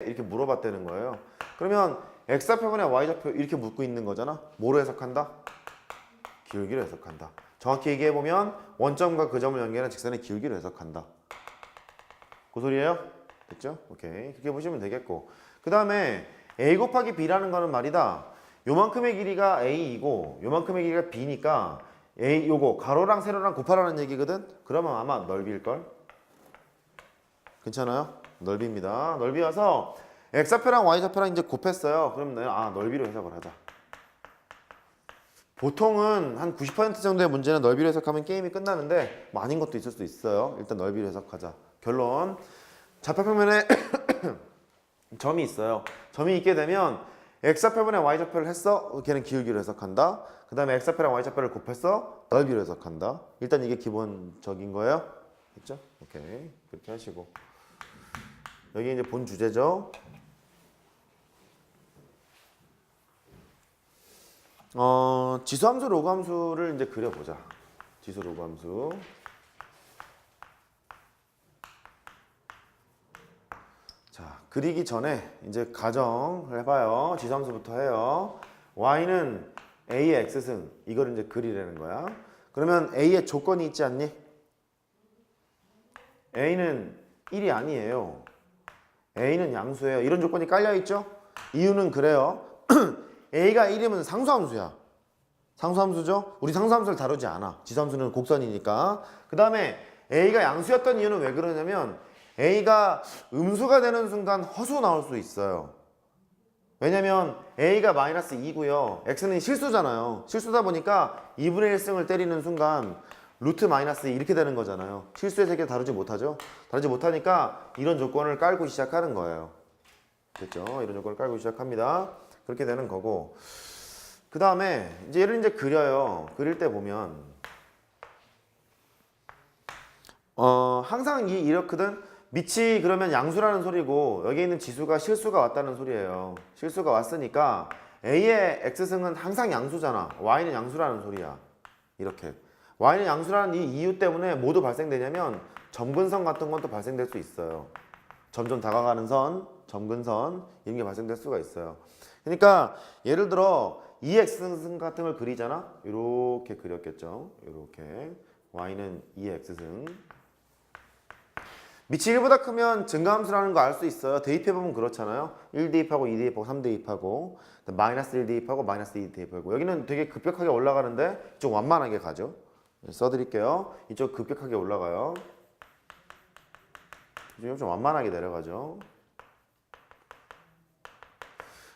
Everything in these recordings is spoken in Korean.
이렇게 물어봤다는 거예요. 그러면 x좌표분의 y좌표 이렇게 묻고 있는 거잖아. 뭐로 해석한다? 기울기로 해석한다. 정확히 얘기해보면 원점과 그 점을 연결한 직선의 기울기로 해석한다. 그 소리예요? 됐죠? 오케이. 그렇게 보시면 되겠고, 그 다음에 a 곱하기 b라는 거는 말이다, 요만큼의 길이가 a이고 요만큼의 길이가 b니까 a 요거 가로랑 세로랑 곱하라는 얘기거든. 그러면 아마 넓이일걸? 괜찮아요? 넓이입니다. 넓이 와서 x좌표랑 y좌표랑 이제 곱했어요. 그럼 넓이로 해석을 하자. 보통은 한 90% 정도의 문제는 넓이로 해석하면 게임이 끝나는데 뭐 아닌 것도 있을 수 있어요. 일단 넓이로 해석하자. 결론, 좌표평면에 점이 있어요. 점이 있게 되면 x좌표분의 y좌표를 했어. 걔는 기울기로 해석한다. 그 다음에 x좌표랑 y좌표를 곱했어. 넓이로 해석한다. 일단 이게 기본적인 거예요. 됐죠? 오케이. 그렇게 하시고, 여기 이제 본 주제죠. 지수함수, 로그함수를 이제 그려보자. 지수, 로그함수. 자, 그리기 전에 이제 가정을 해봐요. 지수함수부터 해요. y는 a의 x승, 이걸 이제 그리라는 거야. 그러면 a의 조건이 있지 않니? a는 1이 아니에요. a는 양수예요. 이런 조건이 깔려있죠? 이유는 그래요. a가 1이면 상수함수야. 상수함수죠? 우리 상수함수를 다루지 않아. 지수함수는 곡선이니까. 그 다음에 a가 양수였던 이유는 왜 그러냐면 a가 음수가 되는 순간 허수 나올 수 있어요. 왜냐면 a가 마이너스 2고요. x는 실수잖아요. 실수다 보니까 2분의 1승을 때리는 순간 루트 마이너스 2 이렇게 되는 거잖아요. 실수의 세계 다루지 못하죠. 다루지 못하니까 이런 조건을 깔고 시작하는 거예요. 됐죠? 이런 조건을 깔고 시작합니다. 그렇게 되는 거고, 그 다음에 이제 얘를 이제 그려요. 그릴 때 보면 항상 이렇거든. 밑이 그러면 양수라는 소리고 여기 있는 지수가 실수가 왔다는 소리예요. 실수가 왔으니까 a의 x승은 항상 양수잖아. y는 양수라는 소리야. 이렇게 y는 양수라는 이 이유 때문에 뭐도 발생되냐면 점근선 같은 것도 발생될 수 있어요. 점점 다가가는 선, 점근선, 이런 게 발생될 수가 있어요. 그러니까 예를 들어 2x승 같은 걸 그리잖아. 이렇게 그렸겠죠. 이렇게 y는 2x승. 밑이 1보다 크면 증가함수라는 거 알 수 있어요. 대입해보면 그렇잖아요. 1 대입하고 2 대입하고 3 대입하고 마이너스 1 대입하고 마이너스 2 대입하고, 여기는 되게 급격하게 올라가는데 좀 완만하게 가죠. 써드릴게요. 이쪽 급격하게 올라가요. 지금 좀 완만하게 내려가죠.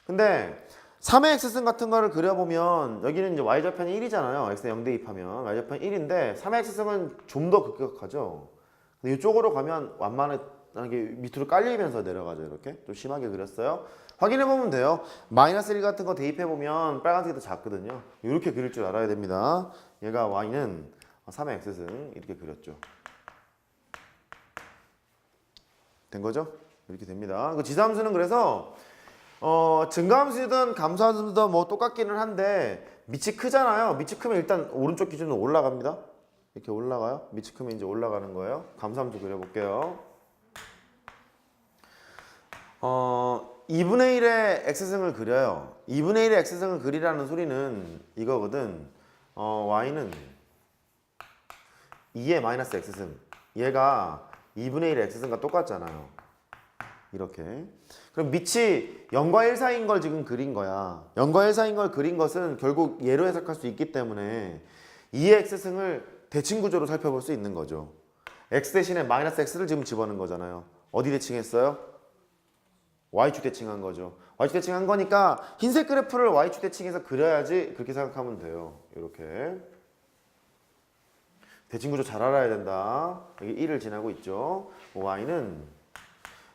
근데 3의 x승 같은 거를 그려보면 여기는 이제 y좌편이 1이잖아요. x에 0 대입하면 y좌편 1인데 3의 x승은 좀 더 급격하죠. 근데 이쪽으로 가면 완만하게 밑으로 깔리면서 내려가죠. 이렇게 좀 심하게 그렸어요. 확인해보면 돼요. 마이너스 1 같은 거 대입해보면 빨간색이 더 작거든요. 이렇게 그릴 줄 알아야 됩니다. 얘가 y는 3의 x승 이렇게 그렸죠. 된 거죠? 이렇게 됩니다. 그 지수함수는 그래서 증가함수든 감소함수든 뭐 똑같기는 한데 밑이 크잖아요. 밑이 크면 일단 오른쪽 기준으로 올라갑니다. 이렇게 올라가요. 밑이 크면 이제 올라가는 거예요. 감소함수 그려볼게요. 2분의 1의 x승을 그려요. 2분의 1의 x승을 그리라는 소리는 이거거든. y는 2의 마이너스 x승. 얘가 2분의 1의 x승과 똑같잖아요. 이렇게. 그럼 밑이 0과 1 사이인 걸 지금 그린 거야. 0과 1 사이인 걸 그린 것은 결국 얘로 해석할 수 있기 때문에 2의 x승을 대칭 구조로 살펴볼 수 있는 거죠. x 대신에 마이너스 x를 지금 집어넣은 거잖아요. 어디 대칭했어요? y축 대칭한 거죠. y축 대칭한 거니까 흰색 그래프를 y축 대칭해서 그려야지, 그렇게 생각하면 돼요. 이렇게. 대칭 구조 잘 알아야 된다. 여기 1을 지나고 있죠. y는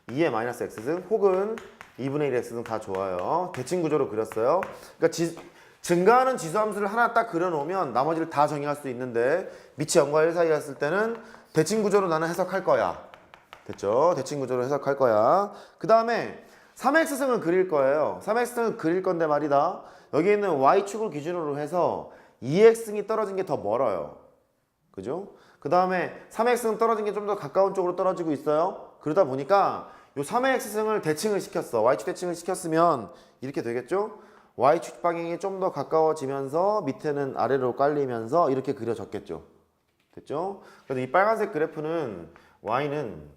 2의 마이너스 x승 혹은 2분의 1 x승 다 좋아요. 대칭 구조로 그렸어요. 그러니까 증가하는 지수함수를 하나 딱 그려놓으면 나머지를 다 정의할 수 있는데 밑이 0과 1 사이였을 때는 대칭 구조로 나는 해석할 거야. 됐죠? 대칭 구조로 해석할 거야. 그 다음에 3x승을 그릴 거예요. 3x승을 그릴 건데 말이다. 여기 있는 y축을 기준으로 해서 2x승이 떨어진 게 더 멀어요. 그죠? 그 다음에 3x승 떨어진 게 좀 더 가까운 쪽으로 떨어지고 있어요. 그러다 보니까 요 3의 x승을 대칭을 시켰어. y축 대칭을 시켰으면 이렇게 되겠죠? y축 방향이 좀 더 가까워지면서 밑에는 아래로 깔리면서 이렇게 그려졌겠죠. 됐죠? 그래서 이 빨간색 그래프는 y는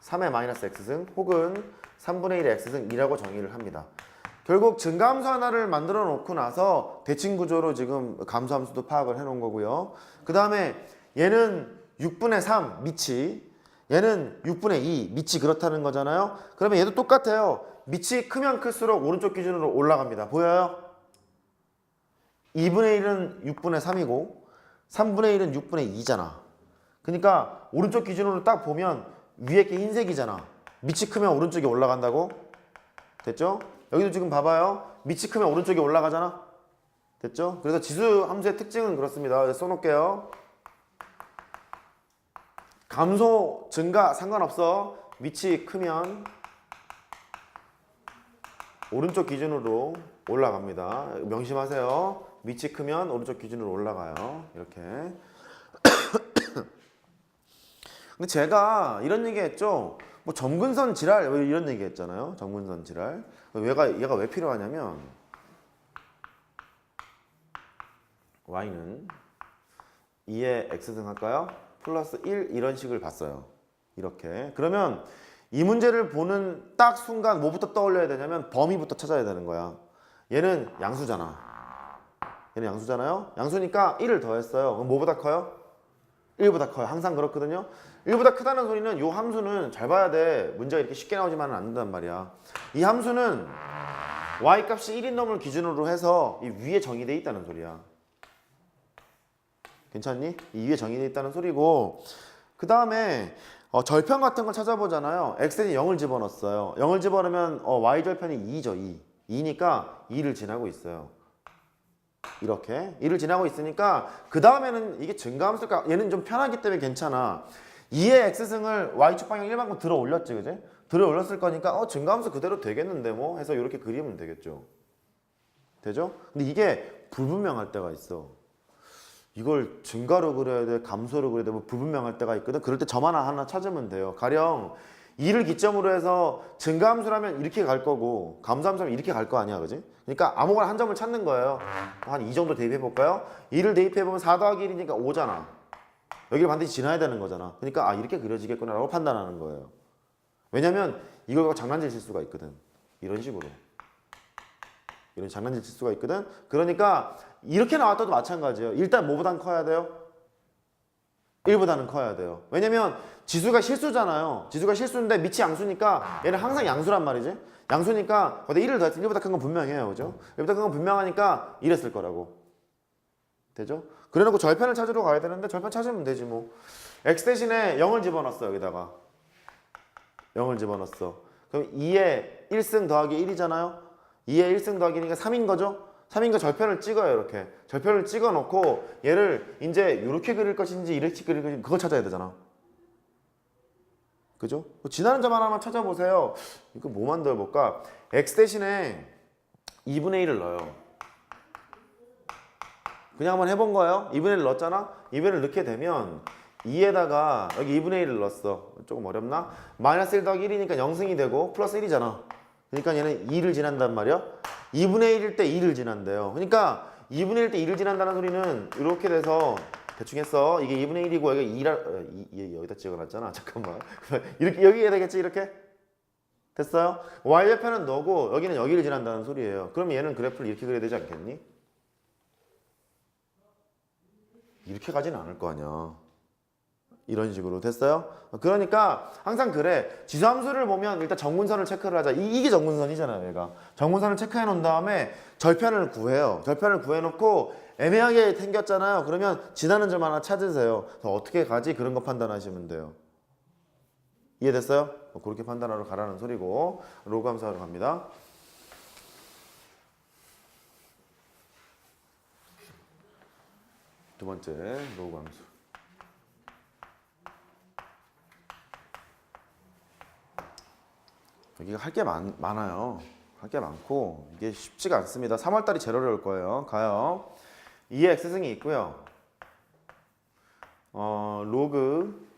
3의 마이너스 x승 혹은 3분의 1의 x승이라고 정의를 합니다. 결국 증가함수 하나를 만들어 놓고 나서 대칭 구조로 지금 감소함수도 파악을 해 놓은 거고요. 그 다음에 얘는 6분의 3 밑이, 얘는 6분의 2 밑이 그렇다는 거잖아요. 그러면 얘도 똑같아요. 밑이 크면 클수록 오른쪽 기준으로 올라갑니다. 보여요? 2분의 1은 6분의 3이고 3분의 1은 6분의 2잖아. 그러니까 오른쪽 기준으로 딱 보면 위에 게 흰색이잖아. 밑이 크면 오른쪽이 올라간다고? 됐죠? 여기도 지금 봐봐요. 밑이 크면 오른쪽이 올라가잖아. 됐죠? 그래서 지수 함수의 특징은 그렇습니다. 써놓을게요. 감소, 증가 상관없어. 밑이 크면 오른쪽 기준으로 올라갑니다. 명심하세요. 밑이 크면 오른쪽 기준으로 올라가요. 이렇게. 근데 제가 이런 얘기 했죠. 뭐 점근선 지랄 이런 얘기 했잖아요. 점근선 지랄. 얘가 왜 필요하냐면 y는 2의 x승 할까요? 플러스 1 이런 식을 봤어요. 이렇게. 그러면 이 문제를 보는 딱 순간 뭐부터 떠올려야 되냐면 범위부터 찾아야 되는 거야. 얘는 양수잖아. 얘는 양수잖아요. 양수니까 1을 더했어요. 그럼 뭐보다 커요? 1보다 커요. 항상 그렇거든요. 1보다 크다는 소리는 이 함수는 잘 봐야 돼. 문제가 이렇게 쉽게 나오지만은 않는단 말이야. 이 함수는 y 값이 1인 놈을 기준으로 해서 이 위에 정의돼 있다는 소리야. 괜찮니? 이 위에 정의돼 있다는 소리고, 그 다음에 절편 같은 걸 찾아보잖아요. x는 0을 집어넣었어요. 0을 집어넣으면 y 절편이 2죠. 2. 2니까 2를 지나고 있어요. 이렇게 2를 지나고 있으니까 그 다음에는 이게 증가함수일까? 얘는 좀 편하기 때문에 괜찮아. 2의 x승을 y축 방향 1만큼 들어 올렸지, 그지? 들어 올렸을 거니까 증가함수 그대로 되겠는데 뭐 해서 이렇게 그리면 되겠죠. 되죠? 근데 이게 불분명할 때가 있어. 이걸 증가로 그려야 돼, 감소로 그려야 돼, 뭐 불분명할 때가 있거든. 그럴 때 점 하나 찾으면 돼요. 가령 2를 기점으로 해서 증가함수라면 이렇게 갈 거고 감소함수라면 이렇게 갈 거 아니야, 그지? 그러니까 아무거나 한 점을 찾는 거예요. 한 이 정도 대입해 볼까요? 2를 대입해 보면 4 더하기 1이니까 5잖아. 여기를 반드시 지나야 되는 거잖아. 그러니까 이렇게 그려지겠구나 라고 판단하는 거예요. 왜냐면 이걸 갖고 장난질 칠 수가 있거든. 이런 식으로. 이런 장난질 칠 수가 있거든. 그러니까 이렇게 나왔다도 마찬가지예요. 일단 뭐보단 커야 돼요? 1보다는 커야 돼요. 왜냐면 지수가 실수잖아요. 지수가 실수인데 밑이 양수니까 얘는 항상 양수란 말이지. 양수니까 어디 1을 더했을 때 1보다 큰 건 분명해요. 그죠? 1보다 큰 건 분명하니까 이랬을 거라고. 되죠? 그래놓고 절편을 찾으러 가야 되는데 절편 찾으면 되지 뭐. x 대신에 0을 집어넣었어. 여기다가 0을 집어넣었어. 그럼 2의 1승 더하기 1이잖아요. 2의 1승 더하기 1이니까 3인 거죠? 3인과 절편을 찍어요. 이렇게 절편을 찍어 놓고 얘를 이제 이렇게 그릴 것인지 이렇게 그릴 것인지 그걸 찾아야 되잖아. 그죠? 지나는 점 하나만 찾아보세요. 이거 뭐 만들어 볼까? x 대신에 2분의 1을 넣어요. 그냥 한번 해본 거예요. 2분의 1을 넣었잖아. 2분의 1을 넣게 되면 2에다가 여기 2분의 1을 넣었어. 조금 어렵나? 마이너스 1 더하기 1이니까 0승이 되고 플러스 1이잖아. 그러니까 얘는 2를 지난단 말이야. 2분의 1일 때 2를 지난대요. 그러니까 2분의 1 때 2를 지난다는 소리는 이렇게 돼서 대충 했어. 이게 2분의 1이고 여기가 2라 여기다 찍어놨잖아. 잠깐만. 이렇게 여기 해야 되겠지 이렇게? 됐어요? y좌표는 너고 여기는 여기를 지난다는 소리예요. 그럼 얘는 그래프를 이렇게 그려야 되지 않겠니? 이렇게 가지는 않을 거 아니야. 이런 식으로 됐어요? 그러니까 항상 그래. 지수함수를 보면 일단 정근선을 체크를 하자. 이게 정근선이잖아요. 얘가. 정근선을 체크해 놓은 다음에 절편을 구해요. 절편을 구해놓고 애매하게 생겼잖아요. 그러면 지나는 점 하나 찾으세요. 어떻게 가지? 그런 거 판단하시면 돼요. 이해됐어요? 그렇게 판단하러 가라는 소리고 로그 함수하러 갑니다. 두 번째 로그 함수. 여기가 할 게 많아요. 할 게 많고 이게 쉽지가 않습니다. 3월달이 제일 어려울 거예요. 가요. 2의 x승이 있고요. 로그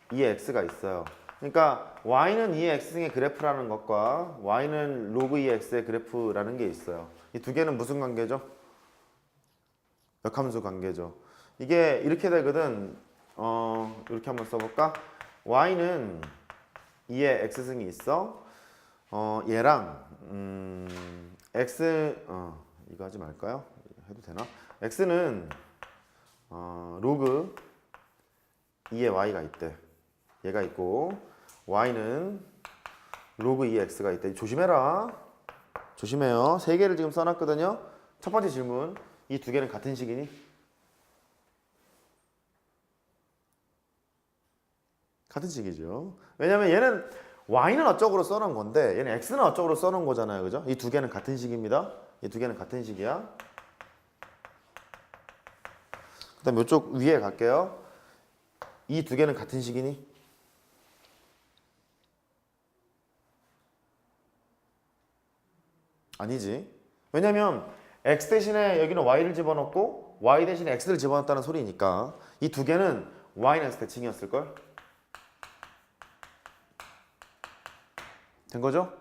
2의 x가 있어요. 그러니까 y는 2의 x승의 그래프라는 것과 y는 로그 2의 x의 그래프라는 게 있어요. 이 두 개는 무슨 관계죠? 역함수 관계죠. 이게 이렇게 되거든. 이렇게 한번 써볼까? y는 2의 x승이 있어. 얘랑 x 이거 하지 말까요? 해도 되나? x는 로그 2의 y가 있대. 얘가 있고 y는 로그 2의 x가 있대. 조심해라. 조심해요. 세 개를 지금 써놨거든요. 첫 번째 질문. 이 두 개는 같은 식이니? 같은 식이죠. 왜냐면 얘는 y는 어쩌고로 써놓은 건데 얘는 x는 어쩌고로 써놓은 거잖아요. 그죠? 이 두 개는 같은 식입니다. 이 두 개는 같은 식이야. 그 다음 이쪽 위에 갈게요. 이 두 개는 같은 식이니? 아니지. 왜냐면 x 대신에 여기는 y를 집어넣고 y 대신에 x를 집어넣었다는 소리니까 이 두 개는 y는 대칭이었을걸? 된 거죠?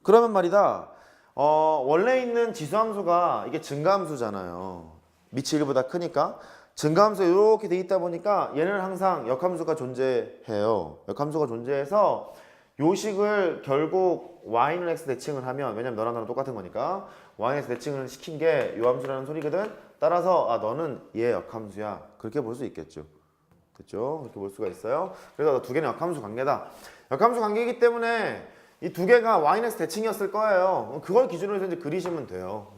그러면 말이다. 원래 있는 지수함수가 이게 증가함수잖아요. 밑이 1보다 크니까 증가함수 이렇게 돼 있다 보니까 얘는 항상 역함수가 존재해요. 역함수가 존재해서 요 식을 결국 y는 x 대칭을 하면 왜냐면 너랑 나랑 똑같은 거니까 y는 x 대칭을 시킨 게 요 함수라는 소리거든. 따라서 너는 얘 역함수야. 그렇게 볼 수 있겠죠. 됐죠? 그렇게 볼 수가 있어요. 그래서 두 개는 역함수 관계다. 역함수 관계이기 때문에 이 두 개가 y는 x 대칭이었을 거예요. 그걸 기준으로 해서 이제 그리시면 돼요.